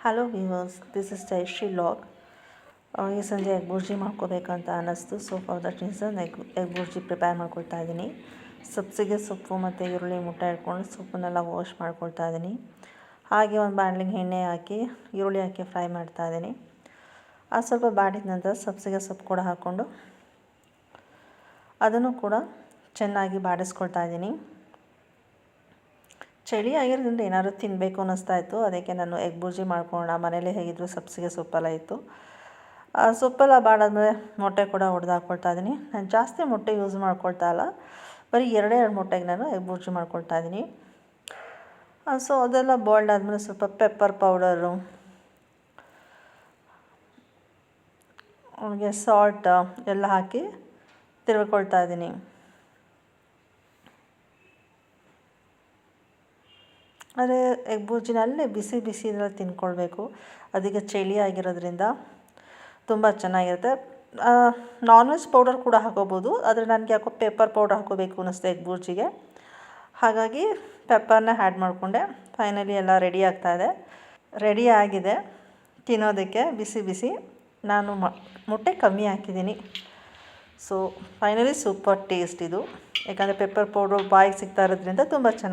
Hello viewers, this is Jayashree log. ಈ ಸಂಜೆ egg bhurji ಮಾಡ್ಕೋಬೇಕಂತ ಅನ್ನಿಸ್ತು. So for that reason egg bhurji prepare ಮಾಡ್ಕೊಳ್ತಾ ಇದ್ದೀನಿ. ಸಬ್ಸಿಗೆ ಸೊಪ್ಪು ಮತ್ತು ಈರುಳ್ಳಿ ಮುಟ್ಟೆ ಇಟ್ಕೊಂಡು ಸೊಪ್ಪನ್ನೆಲ್ಲ ವಾಶ್ ಮಾಡ್ಕೊಳ್ತಾ ಇದ್ದೀನಿ. ಹಾಗೆ ಒಂದು ಬಾಣಲಿಗೆ ಎಣ್ಣೆ ಹಾಕಿ ಈರುಳ್ಳಿ ಹಾಕಿ ಫ್ರೈ ಮಾಡ್ತಾ ಇದ್ದೀನಿ. ಅದು ಸ್ವಲ್ಪ ಬಾಡಿದ ನಂತರ ಸಬ್ಸಿಗೆ ಸೊಪ್ಪು ಕೂಡ ಹಾಕ್ಕೊಂಡು ಅದನ್ನು ಕೂಡ ಚೆನ್ನಾಗಿ ಬಾಡಿಸ್ಕೊಳ್ತಾ ಇದ್ದೀನಿ. ಚಳಿ ಆಗಿರೋದ್ರಿಂದ ಏನಾದರೂ ತಿನ್ನಬೇಕು ಅನ್ನಿಸ್ತಾ ಇತ್ತು. ಅದಕ್ಕೆ ನಾನು ಎಗ್ ಬುರ್ಜಿ ಮಾಡ್ಕೊಳ್ಳೋಣ, ಮನೇಲಿ ಹೇಗಿದ್ರು ಸಬ್ಸಿಗೆ ಸೊಪ್ಪೆಲ್ಲ ಇತ್ತು. ಸೊಪ್ಪೆಲ್ಲ ಬಾಡಾದ್ಮೇಲೆ ಮೊಟ್ಟೆ ಕೂಡ ಹೊಡೆದು ಹಾಕ್ಕೊಳ್ತಾ ಇದ್ದೀನಿ. ನಾನು ಜಾಸ್ತಿ ಮೊಟ್ಟೆ ಯೂಸ್ ಮಾಡ್ಕೊಳ್ತಾ ಇಲ್ಲ, ಬರೀ ಎರಡೇ ಮೊಟ್ಟೆಗೆ ನಾನು ಎಗ್ ಬುರ್ಜಿ ಮಾಡ್ಕೊಳ್ತಾ ಇದ್ದೀನಿ. ಸೊ ಅದೆಲ್ಲ ಬಾಯ್ಲ್ಡ್ ಆದಮೇಲೆ ಸ್ವಲ್ಪ ಪೆಪ್ಪರ್ ಪೌಡರು, ಹಾಗೆ ಸಾಲ್ಟ್ ಎಲ್ಲ ಹಾಕಿ ತಿರ್ಕೊಳ್ತಾ ಇದ್ದೀನಿ. ಆದರೆ ಎಗ್ ಬುರ್ಜಿನ ಅಲ್ಲೇ ಬಿಸಿ ಬಿಸಿನಲ್ಲಿ ತಿಂದ್ಕೊಳ್ಬೇಕು. ಅದಕ್ಕೆ ಚಳಿ ಆಗಿರೋದ್ರಿಂದ ತುಂಬ ಚೆನ್ನಾಗಿರುತ್ತೆ. ನಾನ್ ವೆಜ್ ಪೌಡರ್ ಕೂಡ ಹಾಕೋಬೋದು, ಆದರೆ ನನಗೆ ಯಾಕೋ ಪೆಪ್ಪರ್ ಪೌಡರ್ ಹಾಕೋಬೇಕು ಅನ್ನಿಸ್ತು ಎಗ್ ಬುರ್ಜಿಗೆ. ಹಾಗಾಗಿ ಪೆಪ್ಪರ್ನ ಆ್ಯಡ್ ಮಾಡಿಕೊಂಡೆ. ಫೈನಲಿ ಎಲ್ಲ ರೆಡಿ ಆಗ್ತಾಯಿದೆ. ರೆಡಿ ಆಗಿದೆ ತಿನ್ನೋದಕ್ಕೆ ಬಿಸಿ ಬಿಸಿ. ನಾನು ಮೊಟ್ಟೆ ಕಮ್ಮಿ ಹಾಕಿದ್ದೀನಿ. ಸೊ ಫೈನಲಿ ಸೂಪರ್ ಟೇಸ್ಟ್ ಇದು, ಯಾಕಂದರೆ ಪೆಪ್ಪರ್ ಪೌಡ್ರು ಬಾಯಿಗೆ ಸಿಗ್ತಾ ಇರೋದ್ರಿಂದ ತುಂಬ ಚೆನ್ನಾಗಿ